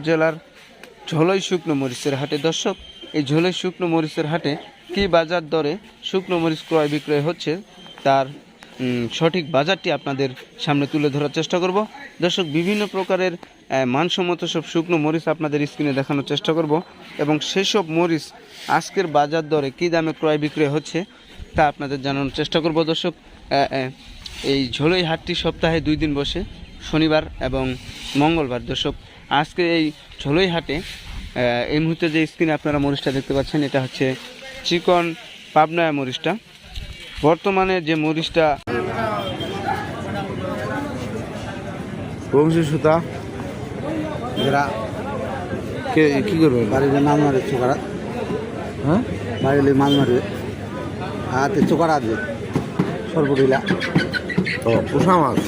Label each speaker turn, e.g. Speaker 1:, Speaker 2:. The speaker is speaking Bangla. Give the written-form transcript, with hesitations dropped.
Speaker 1: জেলার ঝোলই শুকনো মরিচের হাটে। দর্শক, এই ঝোলই শুকনো মরিচের হাটে কি বাজার দরে শুকনো মরিচ ক্রয় বিক্রয় হচ্ছে তার সঠিক বাজারটি আপনাদের সামনে তুলে ধরার চেষ্টা করব। দর্শক, বিভিন্ন প্রকারের মানসম্মত সব শুকনো মরিচ আপনাদের স্ক্রিনে দেখানোর চেষ্টা করব এবং সেসব মরিচ আজকের বাজার দরে কী দামে ক্রয় বিক্রয় হচ্ছে তা আপনাদের জানানোর চেষ্টা করব। দর্শক, এই ঝোলই হাটটি সপ্তাহে 2 দিন বসে, শনিবার এবং মঙ্গলবার। দর্শক, আজকে এই ঝোলই হাটে এই মুহূর্তে যে স্ক্রিনে আপনারা মরিচটা দেখতে পাচ্ছেন, এটা হচ্ছে চিকন পাবনায়া মরিচটা। বর্তমানে যে মরিচটা
Speaker 2: বংশী সুতা
Speaker 3: এরা
Speaker 2: কে কী করবে?
Speaker 3: বাড়িতে মাছ মারে চোকারা,
Speaker 2: হ্যাঁ,
Speaker 3: বাড়িলে মাছ মারবে হাতে চোকারা আছে সর্বটিলা
Speaker 2: ও পোষা মাছ।